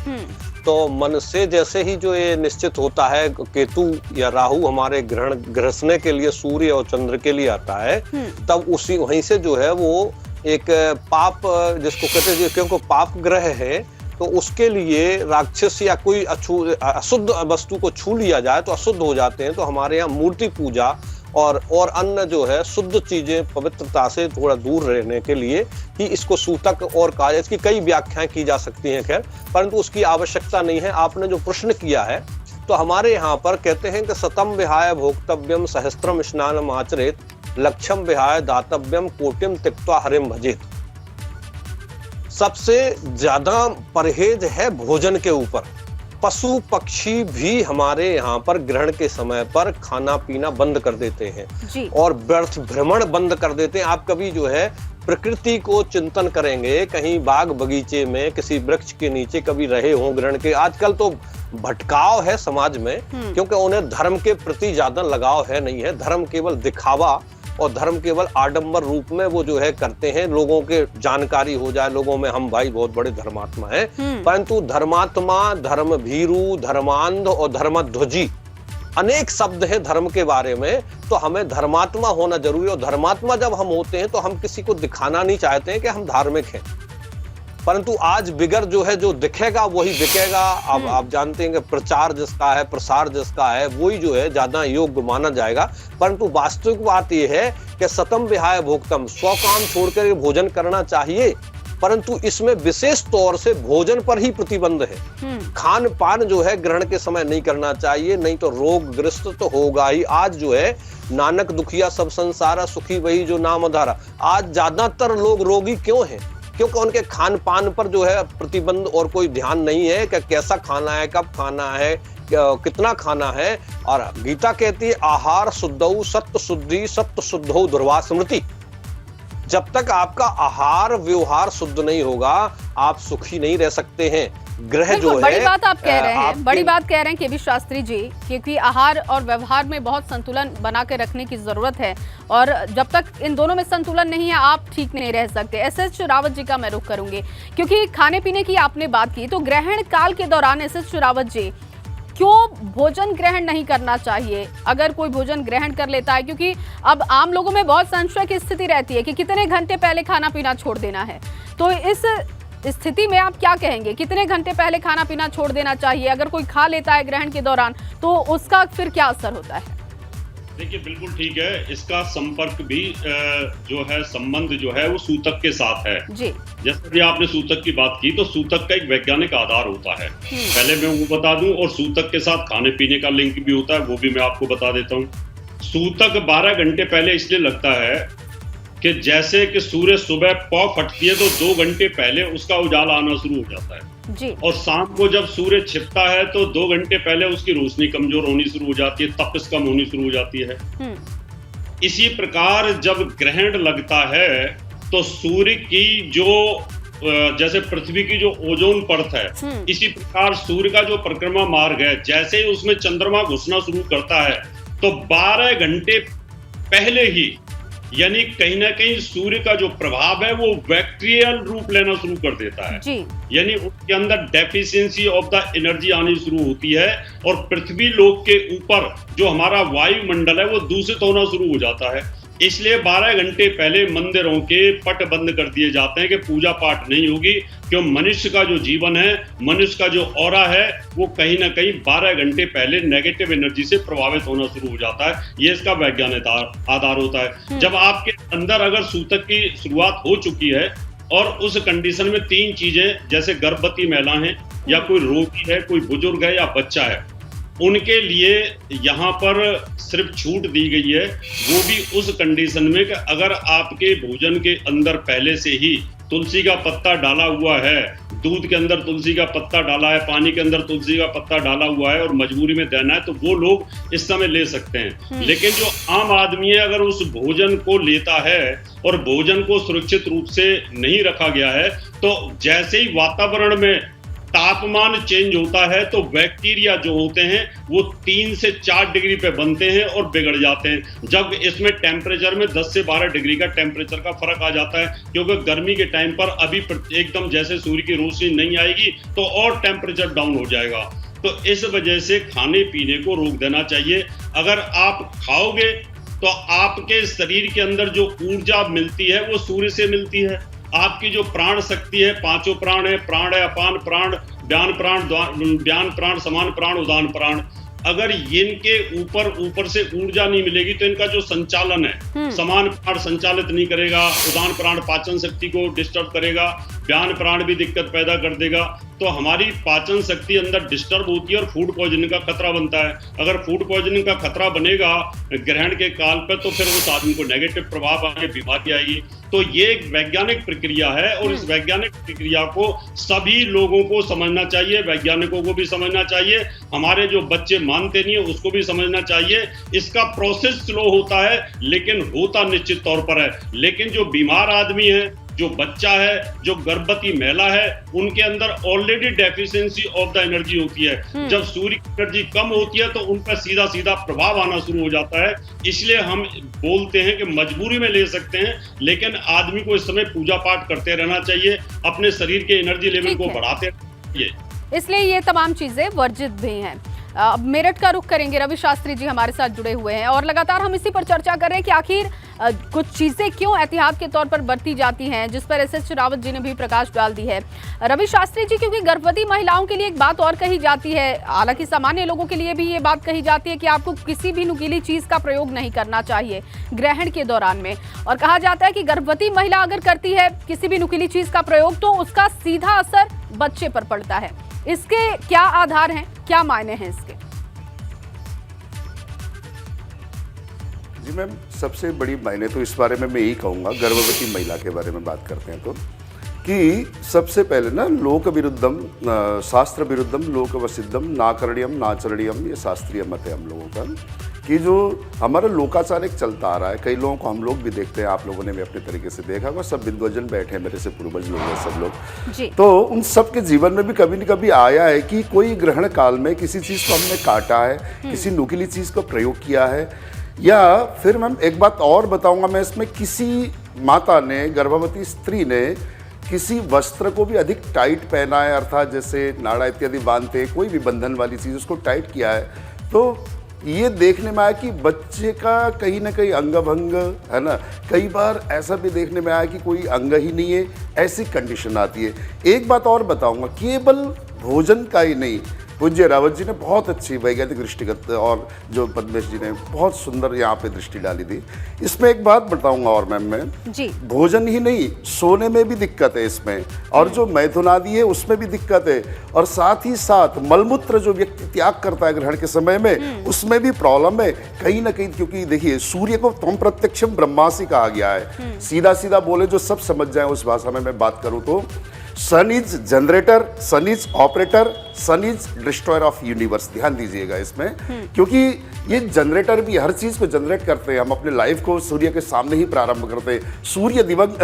तो मन से जैसे ही जो ये निश्चित होता है, केतु या राहु हमारे ग्रहण ग्रसने के लिए सूर्य और चंद्र के लिए आता है, तब उसी वहीं से जो है वो एक पाप जिसको कहते हैं, क्योंकि पाप ग्रह है तो उसके लिए राक्षस या कोई अशुद्ध वस्तु को छू लिया जाए तो अशुद्ध हो जाते हैं। तो हमारे यहाँ मूर्ति पूजा और अन्य जो है शुद्ध चीजें पवित्रता से थोड़ा दूर रहने के लिए ही इसको सूतक और कहा जाए। इसकी कई व्याख्याएं की जा सकती हैं, खैर, परंतु उसकी आवश्यकता नहीं है। आपने जो प्रश्न किया है, तो हमारे यहाँ पर कहते हैं कि शतम विहाय भोक्तव्यम सहस्त्रम स्नानम आचरेत, लक्षम विहाय दातव्यम कोटिम त्यक्त्वा हरिम भजेत। सबसे ज्यादा परहेज है भोजन के ऊपर। पशु पक्षी भी हमारे यहाँ पर ग्रहण के समय पर खाना पीना बंद कर देते हैं और व्यर्थ भ्रमण बंद कर देते हैं। आप कभी जो है प्रकृति को चिंतन करेंगे, कहीं बाग बगीचे में किसी वृक्ष के नीचे कभी रहे हों ग्रहण के। आजकल तो भटकाव है समाज में, क्योंकि उन्हें धर्म के प्रति ज्यादा लगाव है नहीं है। धर्म केवल दिखावा और धर्म केवल आडंबर रूप में वो जो है करते हैं, लोगों के जानकारी हो जाए लोगों में हम भाई बहुत बड़े धर्मात्मा हैं। परंतु धर्मात्मा, धर्म भीरु, धर्मांध और धर्मध्वजी अनेक शब्द हैं धर्म के बारे में। तो हमें धर्मात्मा होना जरूरी है और धर्मात्मा जब हम होते हैं तो हम किसी को दिखाना नहीं चाहते हैं कि हम धार्मिक हैं। परंतु आज बिगर जो है जो दिखेगा वही बिकेगा। अब आप जानते हैं कि प्रचार जिसका है, प्रसार जिसका है, वही जो है ज्यादा योग्य माना जाएगा। परंतु वास्तविक बात यह है कि सतम विहाय भोक्तम, स्व काम छोड़कर भोजन करना चाहिए, परंतु इसमें विशेष तौर से भोजन पर ही प्रतिबंध है। खान पान जो है ग्रहण के समय नहीं करना चाहिए, नहीं तो रोग ग्रस्त तो होगा ही। आज जो है नानक दुखिया सब संसारा, सुखी वही जो नाम धारा। आज ज्यादातर लोग रोगी क्यों हैं? क्योंकि उनके खान पान पर जो है प्रतिबंध और कोई ध्यान नहीं है कि कैसा खाना है, कब खाना है, कितना खाना है। और गीता कहती है आहार शुद्धौ सत्व शुद्धि सत्व शुद्धौ दुर्वा स्मृति। जब तक आपका आहार व्यवहार शुद्ध नहीं होगा आप सुखी नहीं रह सकते हैं। ग्रह जो है, बड़ी बात आप कह रहे हैं, बड़ी बात कह रहे हैं केबी शास्त्री जी, क्योंकि आहार और व्यवहार में बहुत संतुलन बना के रखने की जरूरत है और जब तक इन दोनों में संतुलन नहीं है आप ठीक नहीं रह सकते। एसएच रावत जी का मैं रुख करूंगी, क्योंकि खाने पीने की आपने बात की, तो ग्रहण काल के दौरान एसएच रावत जी क्यों भोजन ग्रहण नहीं करना चाहिए अगर कोई भोजन ग्रहण कर लेता है? क्योंकि अब आम लोगों में बहुत संशय की स्थिति रहती है कि कितने घंटे पहले खाना पीना छोड़ देना है। तो इस स्थिति में आप क्या कहेंगे, कितने घंटे पहले खाना पीना छोड़ देना चाहिए? अगर कोई खा लेता है ग्रहण के दौरान तो उसका फिर क्या असर होता है? देखिए बिल्कुल ठीक है, इसका संपर्क भी जो है संबंध जो है वो सूतक के साथ है जी। जैसे भी आपने सूतक की बात की, तो सूतक का एक वैज्ञानिक आधार होता है, पहले मैं वो बता दूं, और सूतक के साथ खाने पीने का लिंक भी होता है, वो भी मैं आपको बता देता हूँ। सूतक 12 घंटे पहले इसलिए लगता है कि जैसे कि सूर्य सुबह पौ फटती है तो 2 घंटे पहले उसका उजाला आना शुरू हो जाता है जी। और शाम को जब सूर्य छिपता है तो 2 घंटे पहले उसकी रोशनी कमजोर होनी शुरू हो जाती है, तपिश कम होनी शुरू हो जाती है। इसी प्रकार जब ग्रहण लगता है तो सूर्य की जो जैसे पृथ्वी की जो ओजोन परत है, इसी प्रकार सूर्य का जो परिक्रमा मार्ग है, जैसे ही उसमें चंद्रमा घुसना शुरू करता है तो 12 घंटे पहले ही यानी कहीं ना कहीं सूर्य का जो प्रभाव है वो बैक्टीरियल रूप लेना शुरू कर देता है जी। यानी उसके अंदर डेफिशिएंसी ऑफ द एनर्जी आनी शुरू होती है और पृथ्वी लोक के ऊपर जो हमारा वायुमंडल है वो दूषित होना शुरू हो जाता है। इसलिए 12 घंटे पहले मंदिरों के पट बंद कर दिए जाते हैं कि पूजा पाठ नहीं होगी, क्यों मनुष्य का जो जीवन है, मनुष्य का जो ऑरा है वो कहीं ना कहीं 12 घंटे पहले नेगेटिव एनर्जी से प्रभावित होना शुरू हो जाता है। ये इसका वैज्ञानिक आधार होता है। जब आपके अंदर अगर सूतक की शुरुआत हो चुकी है और उस कंडीशन में 3 चीजें जैसे गर्भवती महिला है या कोई रोगी है, कोई बुजुर्ग है या बच्चा है, उनके लिए यहाँ पर सिर्फ छूट दी गई है, वो भी उस कंडीशन में कि अगर आपके भोजन के अंदर पहले से ही तुलसी का पत्ता डाला हुआ है, दूध के अंदर तुलसी का पत्ता डाला है, पानी के अंदर तुलसी का पत्ता डाला हुआ है और मजबूरी में देना है तो वो लोग इस समय ले सकते हैं। लेकिन जो आम आदमी है अगर उस भोजन को लेता है और भोजन को सुरक्षित रूप से नहीं रखा गया है तो जैसे ही वातावरण में तापमान चेंज होता है तो बैक्टीरिया जो होते हैं वो 3 से 4 डिग्री पे बनते हैं और बिगड़ जाते हैं। जब इसमें टेम्परेचर में 10 से 12 डिग्री का टेम्परेचर का फर्क आ जाता है, क्योंकि गर्मी के टाइम पर अभी एकदम जैसे सूर्य की रोशनी नहीं आएगी तो और टेम्परेचर डाउन हो जाएगा। तो इस वजह से खाने पीने को रोक देना चाहिए। अगर आप खाओगे तो आपके शरीर के अंदर जो ऊर्जा मिलती है वो सूर्य से मिलती है। आपकी जो प्राण शक्ति है, 5 प्राण है, प्राण है अपान प्राण, व्यान प्राण, समान प्राण, उदान प्राण, अगर इनके ऊपर से ऊर्जा नहीं मिलेगी तो इनका जो संचालन है, समान प्राण संचालित नहीं करेगा, उदान प्राण पाचन शक्ति को डिस्टर्ब करेगा, व्यान प्राण भी दिक्कत पैदा कर देगा। तो हमारी पाचन शक्ति अंदर डिस्टर्ब होती है और फूड पॉइजनिंग का खतरा बनता है। अगर फूड पॉइजनिंग का खतरा बनेगा ग्रहण के काल पर तो फिर उस आदमी को नेगेटिव प्रभाव आएंगे, बीमारी आएगी। तो ये एक वैज्ञानिक प्रक्रिया है और इस वैज्ञानिक प्रक्रिया को सभी लोगों को समझना चाहिए, वैज्ञानिकों को भी समझना चाहिए, हमारे जो बच्चे मानते नहीं है उसको भी समझना चाहिए। इसका प्रोसेस स्लो होता है लेकिन होता निश्चित तौर पर है। लेकिन जो बीमार आदमी है, जो बच्चा है, जो गर्भवती महिला है, उनके अंदर already deficiency of the energy होती है। जब सूर्य की एनर्जी कम होती है तो उन पर सीधा सीधा प्रभाव आना शुरू हो जाता है। इसलिए हम बोलते हैं कि मजबूरी में ले सकते हैं, लेकिन आदमी को इस समय पूजा पाठ करते रहना चाहिए, अपने शरीर के एनर्जी लेवल को बढ़ाते रहना चाहिए। इसलिए ये तमाम चीजें वर्जित भी हैं। अब मेरठ का रुख करेंगे, रवि शास्त्री जी हमारे साथ जुड़े हुए हैं और लगातार हम इसी पर चर्चा कर रहे हैं कि आखिर कुछ चीजें क्यों एहतियात के तौर पर बरती जाती हैं, जिस पर एसएस रावत जी ने भी प्रकाश डाल दी है। रवि शास्त्री जी, क्योंकि गर्भवती महिलाओं के लिए एक बात और कही जाती है, हालांकि सामान्य लोगों के लिए भी ये बात कही जाती है कि आपको किसी भी नुकीली चीज का प्रयोग नहीं करना चाहिए ग्रहण के दौरान में, और कहा जाता है कि गर्भवती महिला अगर करती है किसी भी नुकीली चीज का प्रयोग तो उसका सीधा असर बच्चे पर पड़ता है। इसके क्या आधार हैं, क्या मायने हैं इसके? जी मैम, सबसे बड़ी मायने तो इस बारे में मैं यही कहूँगा, गर्भवती महिला के बारे में बात करते हैं तो, कि सबसे पहले ना लोक विरुद्धम शास्त्र विरुद्धम लोक वसिद्धम नाकरणीयम नाचरणीयम, ये शास्त्रीय मत है हम लोगों का, कि जो हमारा लोकाचार एक चलता आ रहा है। कई लोगों को हम लोग भी देखते हैं, आप लोगों ने भी अपने तरीके से देखा होगा, सब विद्वजन बैठे हैं, मेरे से पूर्वज लोग हैं सब लोग, तो उन सब के जीवन में भी कभी न कभी आया है कि कोई ग्रहण काल में किसी चीज़ को हमने काटा है, किसी नुकीली चीज़ को प्रयोग किया है। या फिर मैम एक बात और बताऊंगा मैं इसमें, किसी माता ने, गर्भवती स्त्री ने किसी वस्त्र को भी अधिक टाइट पहना है, अर्थात जैसे नाड़ा इत्यादि बांधते हैं, कोई भी बंधन वाली चीज़ उसको टाइट किया है, तो ये देखने में आया कि बच्चे का कहीं ना कहीं अंगभंग है ना। कई बार ऐसा भी देखने में आया कि कोई अंग ही नहीं है, ऐसी कंडीशन आती है। एक बात और बताऊंगा, केवल भोजन का ही नहीं, पूज्य रावत जी ने बहुत अच्छी वैज्ञानिक दृष्टिगत और जो पद्मेश जी ने बहुत सुंदर यहाँ पे दृष्टि डाली थी। इसमें एक बात बताऊंगा और मैम, मैं जी, भोजन ही नहीं, सोने में भी दिक्कत है इसमें, और जो मैथुन आदि है उसमें भी दिक्कत है, और साथ ही साथ मलमूत्र जो व्यक्ति त्याग करता है ग्रहण के समय में, उसमें भी प्रॉब्लम है कहीं ना कहीं। क्योंकि देखिए, सूर्य को त्वं प्रत्यक्षम ब्रह्मासि कहा गया है। सीधा सीधा बोले जो सब समझ जाए उस भाषा में मैं बात करूँ तो, sun is generator, sun is operator, sun is destroyer of universe, ध्यान दीजिएगा इसमें, क्योंकि ये जनरेटर भी हर चीज को जनरेट करते हैं। हम अपने लाइफ को सूर्य के सामने ही प्रारंभ करते हैं। सूर्य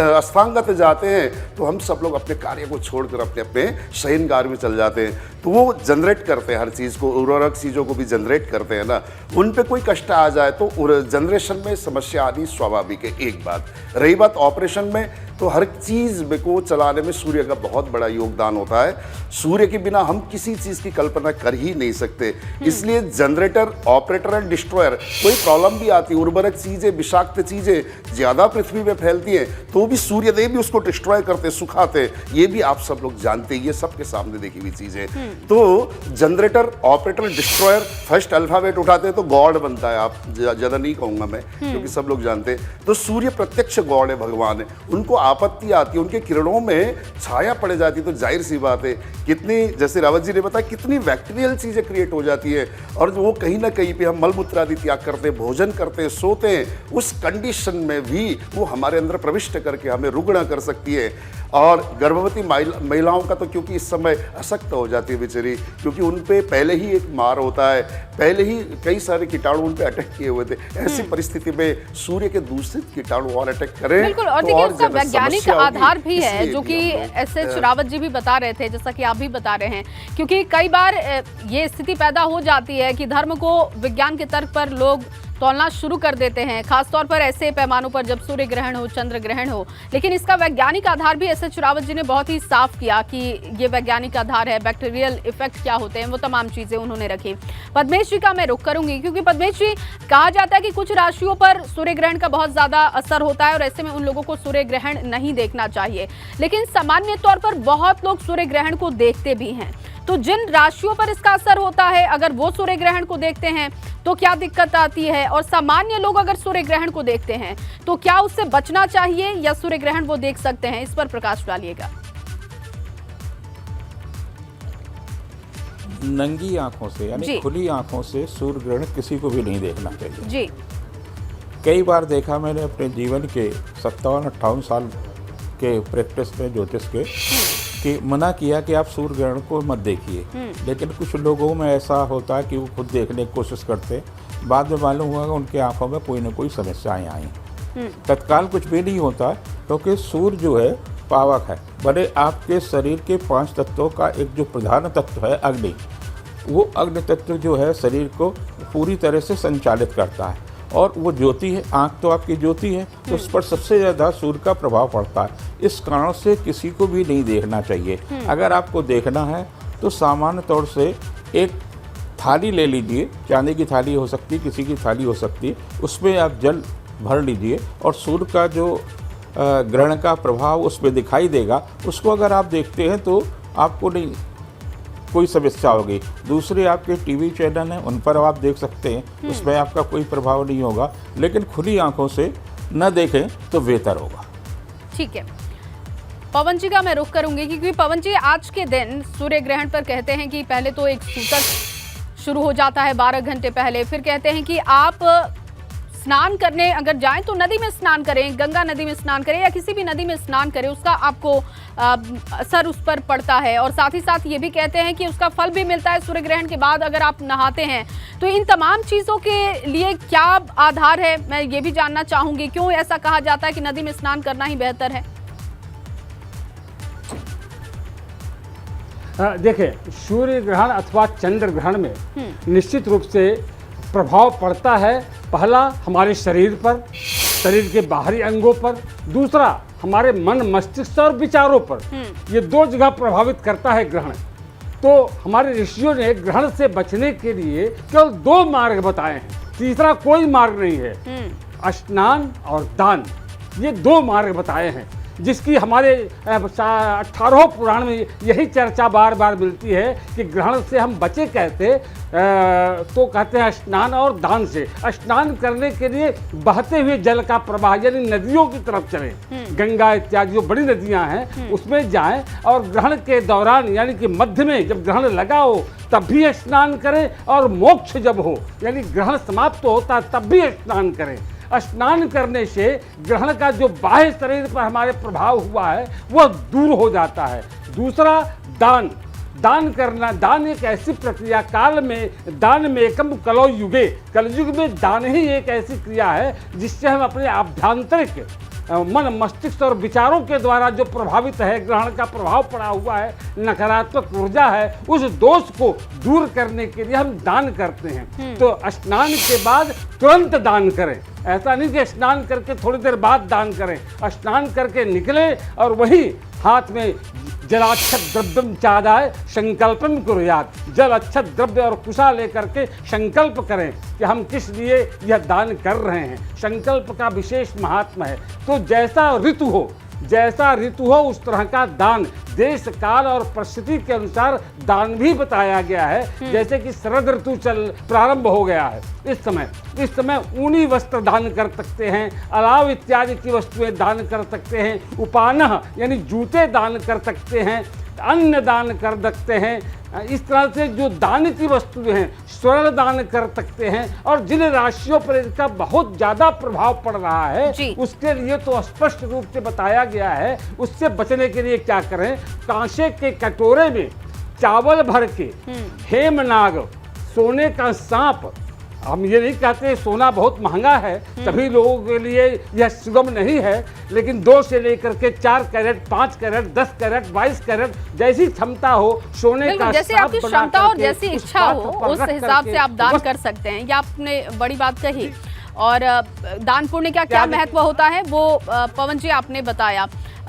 अस्तंगत जाते हैं तो हम सब लोग अपने कार्य को छोड़कर अपने अपने शयनगार में चल जाते हैं। तो वो जनरेट करते हैं हर चीज को, उर्वरक चीजों को भी जनरेट करते हैं ना। उन पे कोई कष्ट आ जाए तो जनरेशन में समस्या आनी स्वाभाविक है। एक बात रही बात ऑपरेशन में, तो हर चीज को चलाने में सूर्य का बहुत बड़ा योगदान होता है। सूर्य के बिना हम किसी चीज की कल्पना कर ही नहीं सकते। इसलिए जनरेटर, ऑपरेटर एंड डिस्ट्रॉयर, कोई प्रॉब्लम भी आती है, उर्वरक चीजें, विषाक्त चीजें ज्यादा पृथ्वी में फैलती हैं तो भी सूर्यदेव भी उसको डिस्ट्रॉय करते, सुखाते। ये भी आप सब लोग जानते हैं, ये सबके सामने देखी हुई चीजें। तो generator, operator, destroyer, first alphabet उठाते हैं तो गॉड बनता है। आप ज्यादा नहीं कहूंगा मैं, क्योंकि सब लोग जानते हैं। तो सूर्य प्रत्यक्ष गॉड है, भगवान है। उनको आपत्ति आती है, उनके किरणों में छाया पड़ जाती है तो जाहिर सी बात है कितनी, जैसे रावत जी ने बताया, कितनी बैक्टीरियल चीजें क्रिएट हो जाती है। और वो कहीं ना कहीं पे हम मलमूत्र आदि त्याग करते हैं, भोजन करते हैं, सोते हैं, उस कंडीशन में भी वो हमारे अंदर प्रविष्ट करके हमें रुग्ण कर सकती है। और गर्भवती महिलाओं का तो क्योंकि इस समय अशक्त हो जाती है बेचारी, क्योंकि उन पे पहले ही एक मार होता है, पहले ही कई सारे कीटाणु उन पे अटैक किए हुए थे। ऐसी परिस्थिति में सूर्य के दूषित कीटाणु और अटैक करें। बिल्कुल, और देखिए उसका वैज्ञानिक आधार भी है, जो कि एसएच रावत जी भी बता रहे थे, जैसा कि आप भी बता रहे हैं। क्योंकि कई बार ये स्थिति पैदा हो जाती है कि धर्म को विज्ञान के तर्क पर लोग तोलना शुरू कर देते हैं, खासतौर पर ऐसे पैमानों पर जब सूर्य ग्रहण हो, चंद्र ग्रहण हो। लेकिन इसका वैज्ञानिक आधार भी एसएच रावत जी ने बहुत ही साफ किया कि ये वैज्ञानिक आधार है, बैक्टीरियल इफेक्ट क्या होते हैं, वो तमाम चीजें उन्होंने रखी। पद्मेश जी का मैं रुख करूंगी, क्योंकि पद्मेश जी, कहा जाता है कि कुछ राशियों पर सूर्य ग्रहण का बहुत ज्यादा असर होता है और ऐसे में उन लोगों को सूर्य ग्रहण नहीं देखना चाहिए। लेकिन सामान्य तौर पर बहुत लोग सूर्य ग्रहण को देखते भी हैं। तो जिन राशियों पर इसका असर होता है, अगर वो सूर्य ग्रहण को देखते हैं तो क्या दिक्कत आती है? और सामान्य लोग अगर सूर्य ग्रहण को देखते हैं तो क्या उससे बचना चाहिए या सूर्य ग्रहण वो देख सकते हैं? इस पर प्रकाश डालिएगा। नंगी आंखों से, यानी खुली आंखों से सूर्य ग्रहण किसी को भी नहीं देखना चाहिए जी। कई बार देखा मैंने अपने जीवन के 57-58 साल के प्रैक्टिस में ज्योतिष के, कि मना किया कि आप सूर्य ग्रहण को मत देखिए। लेकिन कुछ लोगों में ऐसा होता है कि वो खुद देखने की कोशिश करते, बाद में मालूम हुआ कि उनके आंखों में कोई ना कोई समस्याएं आई। तत्काल कुछ भी नहीं होता, क्योंकि सूर्य जो है पावक है। बड़े आपके शरीर के 5 तत्वों का एक जो प्रधान तत्व है अग्नि, वो अग्नि तत्व जो है शरीर को पूरी तरह से संचालित करता है। और वो ज्योति है, आँख तो आपकी ज्योति है, तो उस पर सबसे ज़्यादा सूर्य का प्रभाव पड़ता है। इस कारण से किसी को भी नहीं देखना चाहिए। अगर आपको देखना है तो सामान्य तौर से एक थाली ले लीजिए, चांदी की थाली हो सकती है, किसी की थाली हो सकती है, उसमें आप जल भर लीजिए और सूर्य का जो ग्रहण का प्रभाव उसमें दिखाई देगा, उसको अगर आप देखते हैं तो आपको नहीं कोई समस्या होगी। दूसरे आपके टीवी चैनल हैं, उन पर आप देख सकते हैं, उसमें आपका कोई प्रभाव नहीं होगा। लेकिन खुली आंखों से न देखें तो बेहतर होगा। ठीक है, पवन जी का मैं रुख करूंगी, क्योंकि पवन जी, आज के दिन सूर्य ग्रहण पर कहते हैं कि पहले तो एक सूतक शुरू हो जाता है 12 घंटे पहले, फिर कहते हैं कि आप स्नान करने अगर जाएं तो नदी में स्नान करें, गंगा नदी में स्नान करें या किसी भी नदी में स्नान करें, उसका आपको असर उस पर पड़ता है। और साथ ही साथ ये भी कहते हैं कि उसका फल भी मिलता है सूर्य ग्रहण के बाद अगर आप नहाते हैं। तो इन तमाम चीज़ों के लिए क्या आधार है, मैं ये भी जानना चाहूँगी। क्यों ऐसा कहा जाता है कि नदी में स्नान करना ही बेहतर है? देखिए, सूर्य ग्रहण अथवा चंद्र ग्रहण में निश्चित रूप से प्रभाव पड़ता है। पहला हमारे शरीर पर, शरीर के बाहरी अंगों पर, दूसरा हमारे मन, मस्तिष्क और विचारों पर। ये 2 जगह प्रभावित करता है ग्रहण। तो हमारे ऋषियों ने ग्रहण से बचने के लिए केवल 2 मार्ग बताए हैं, तीसरा कोई मार्ग नहीं है। स्नान और दान, ये 2 मार्ग बताए हैं, जिसकी हमारे 18 पुराण में यही चर्चा बार बार मिलती है कि ग्रहण से हम बचे कैसे, तो कहते हैं स्नान और दान से। स्नान करने के लिए बहते हुए जल का प्रवाह, यानी नदियों की तरफ चलें, गंगा इत्यादि जो बड़ी नदियां हैं उसमें जाएं, और ग्रहण के दौरान यानी कि मध्य में जब ग्रहण लगा हो तब भी स्नान करें, और मोक्ष जब हो यानी ग्रहण समाप्त होता है तब भी स्नान करें। स्नान करने से ग्रहण का जो बाह्य शरीर पर हमारे प्रभाव हुआ है वह दूर हो जाता है। दूसरा दान, दान करना, दान एक ऐसी प्रक्रिया, काल में दान में एकम कलौ युगे, कलयुग में दान ही एक ऐसी क्रिया है जिससे हम अपने आभ्यंतरिक मन, मस्तिष्क और विचारों के द्वारा जो प्रभावित है, ग्रहण का प्रभाव पड़ा हुआ है, नकारात्मक ऊर्जा है, उस दोष को दूर करने के लिए हम दान करते हैं। तो स्नान के बाद तुरंत दान करें, ऐसा नहीं कि स्नान करके थोड़ी देर बाद दान करें। स्नान करके निकले और वही हाथ में जलाक्षत द्रव्यम चादाय संकल्पम कुर्यात, जल अक्षत द्रव्य और कुशा लेकर के संकल्प करें कि हम किस लिए यह दान कर रहे हैं। संकल्प का विशेष महात्मा है। तो जैसा ऋतु हो उस तरह का दान, देश काल और परिस्थिति के अनुसार दान भी बताया गया है। जैसे कि शरद ऋतु प्रारंभ हो गया है, इस समय ऊनी वस्त्र दान कर सकते हैं, अलाव इत्यादि की वस्तुएं दान कर सकते हैं, उपानह यानी जूते दान कर सकते हैं, अन्न दान कर सकते हैं। इस तरह से जो दान की वस्तुएं हैं, स्वर्ण दान कर सकते हैं। और जिन राशियों पर इसका बहुत ज़्यादा प्रभाव पड़ रहा है उसके लिए तो स्पष्ट रूप से बताया गया है। उससे बचने के लिए क्या करें, कांसे के कटोरे में चावल भर के हेमनाग, सोने का सांप, हम ये नहीं कहते सोना बहुत महंगा है, सभी लोगों के लिए यह सुगम नहीं है, लेकिन 2 से लेकर के 4 कैरेट, 5 कैरेट, 10 कैरेट, 22 कैरेट जैसी क्षमता हो सोने का, जैसे आपकी क्षमता और जैसी इच्छा हो उस हिसाब से आप दान कर सकते हैं। ये आपने बड़ी बात कही। और दान पुण्य का क्या महत्व होता है वो पवन जी आपने बताया।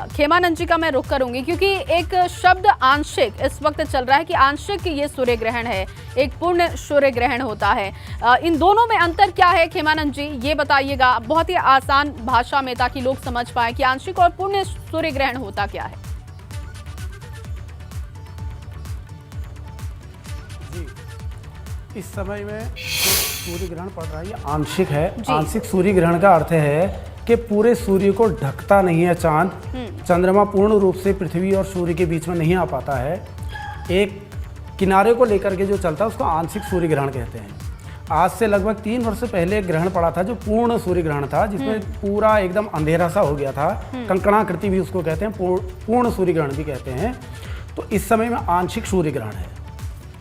खेमानंद जी का मैं रुख करूंगी क्योंकि एक शब्द आंशिक इस वक्त चल रहा है कि आंशिक ये सूर्य ग्रहण है, एक पूर्ण सूर्य ग्रहण होता है। इन दोनों में अंतर क्या है खेमानंद जी, ये बताइएगा बहुत ही आसान भाषा में ताकि लोग समझ पाए कि आंशिक और पूर्ण सूर्य ग्रहण होता क्या है। जी, इस समय में जो सूर्य ग्रहण पड़ रहा है ये आंशिक है। आंशिक सूर्य ग्रहण का अर्थ है कि पूरे सूर्य को ढकता नहीं है चांद, चंद्रमा पूर्ण रूप से पृथ्वी और सूर्य के बीच में नहीं आ पाता है, एक किनारे को लेकर के जो चलता है उसको आंशिक सूर्य ग्रहण कहते हैं। आज से लगभग 3 वर्ष पहले एक ग्रहण पड़ा था जो पूर्ण सूर्य ग्रहण था, जिसमें पूरा एकदम अंधेरा सा हो गया था, कंकणाकृति भी उसको कहते हैं, पूर्ण सूर्य ग्रहण भी कहते हैं। तो इस समय में आंशिक सूर्य ग्रहण है।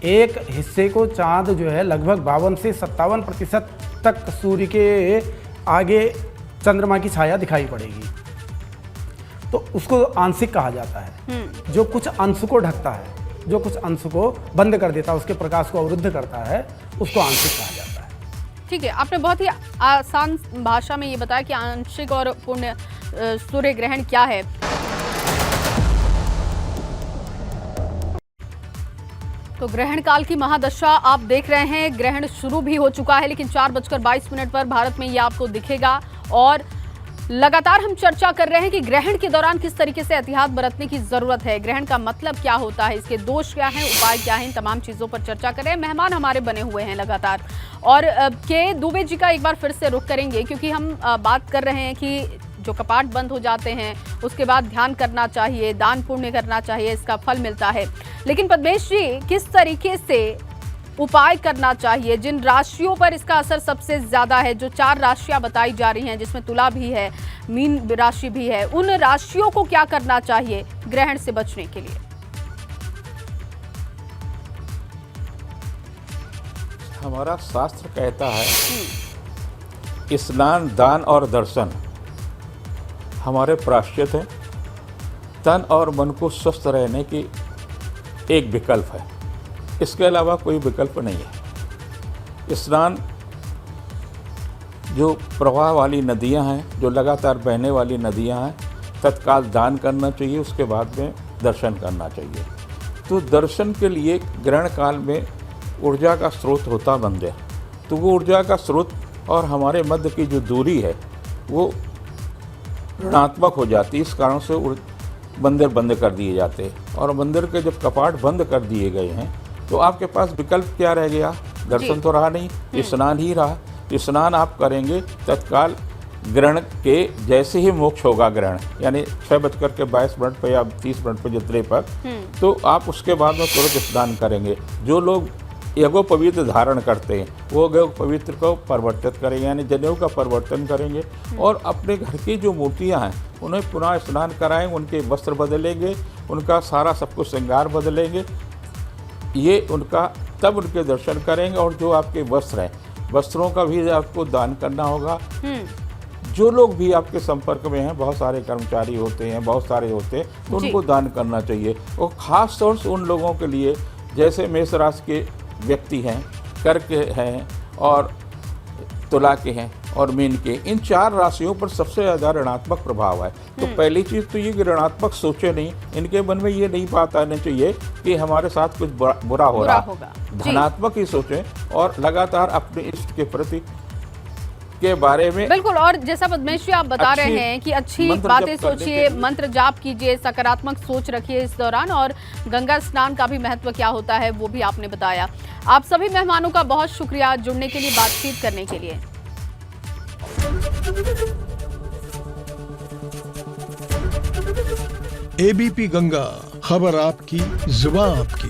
एक हिस्से को चांद जो है लगभग 52 से 57% तक सूर्य के आगे चंद्रमा की छाया दिखाई पड़ेगी, तो उसको आंशिक कहा जाता है। जो कुछ अंश को ढकता है, जो कुछ अंश को बंद कर देता है, उसके प्रकाश को अवरुद्ध करता है, उसको आंशिक कहा जाता है। ठीक है, आपने बहुत ही आसान भाषा में ये बताया कि आंशिक और पूर्ण सूर्य ग्रहण क्या है। तो ग्रहण काल की महादशा आप देख रहे हैं, ग्रहण शुरू भी हो चुका है लेकिन 4:22 पर भारत में ये आपको दिखेगा। और लगातार हम चर्चा कर रहे हैं कि ग्रहण के दौरान किस तरीके से एहतियात बरतने की जरूरत है, ग्रहण का मतलब क्या होता है, इसके दोष क्या हैं, उपाय क्या हैं, इन तमाम चीजों पर चर्चा कर रहे हैं। मेहमान हमारे बने हुए हैं लगातार। और के दुबे जी का एक बार फिर से रुख करेंगे क्योंकि हम बात कर रहे हैं कि जो कपाट बंद हो जाते हैं उसके बाद ध्यान करना चाहिए, दान पुण्य करना चाहिए, इसका फल मिलता है। लेकिन पद्मेश जी, किस तरीके से उपाय करना चाहिए, जिन राशियों पर इसका असर सबसे ज्यादा है, जो 4 राशियां बताई जा रही हैं जिसमें तुला भी है, मीन राशि भी है, उन राशियों को क्या करना चाहिए ग्रहण से बचने के लिए? हमारा शास्त्र कहता है स्नान, दान और दर्शन हमारे प्रायश्चित है, तन और मन को स्वस्थ रहने की एक विकल्प है, इसके अलावा कोई विकल्प नहीं है। स्नान जो प्रवाह वाली नदियां हैं, जो लगातार बहने वाली नदियां हैं, तत्काल दान करना चाहिए, उसके बाद में दर्शन करना चाहिए। तो दर्शन के लिए ग्रहण काल में ऊर्जा का स्रोत होता मंदिर, तो वो ऊर्जा का स्रोत और हमारे मध्य की जो दूरी है वो ऋणात्मक हो जाती है। इस कारण से मंदिर बंद कर दिए जाते हैं, और मंदिर के जब कपाट बंद कर दिए गए हैं तो आपके पास विकल्प क्या रह गया? दर्शन तो रहा नहीं, स्नान ही रहा। स्नान आप करेंगे तत्काल ग्रहण के जैसे ही मोक्ष होगा, ग्रहण यानी 6:22 पर या 30 मिनट पर जितने पर, तो आप उसके बाद में तुरंत स्नान करेंगे। जो लोग यज्ञो पवित्र धारण करते हैं वो यज्ञो पवित्र को परिवर्तित करेंगे, यानी जनेऊ का परिवर्तन करेंगे, और अपने घर की जो मूर्तियां हैं उन्हें पुनः स्नान कराएंगे, उनके वस्त्र बदलेंगे, उनका सारा सब कुछ श्रृंगार बदलेंगे, ये उनका तब उनके दर्शन करेंगे। और जो आपके वस्त्र हैं, वस्त्रों का भी आपको दान करना होगा। जो लोग भी आपके संपर्क में हैं, बहुत सारे कर्मचारी होते हैं, बहुत सारे होते हैं, तो उनको दान करना चाहिए। और ख़ास तौर से उन लोगों के लिए जैसे मेष राशि के व्यक्ति हैं, कर्क के हैं और तुला के हैं और मीन के, इन 4 राशियों पर सबसे ज़्यादा ऋणात्मक प्रभाव है। तो पहली चीज़ तो ये कि ऋणात्मक सोचे नहीं, इनके मन में ये नहीं बात आनी चाहिए कि हमारे साथ कुछ बुरा हो रहा है। धनात्मक ही सोचें और लगातार अपने इष्ट के प्रति के बारे में। बिल्कुल, और जैसा पद्मेश जी आप बता रहे हैं कि अच्छी बातें सोचिए, मंत्र जाप कीजिए, सकारात्मक सोच रखिए इस दौरान, और गंगा स्नान का भी महत्व क्या होता है वो भी आपने बताया। आप सभी मेहमानों का बहुत शुक्रिया जुड़ने के लिए, बातचीत करने के लिए। एबीपी गंगा, खबर आपकी, जुबान आपकी।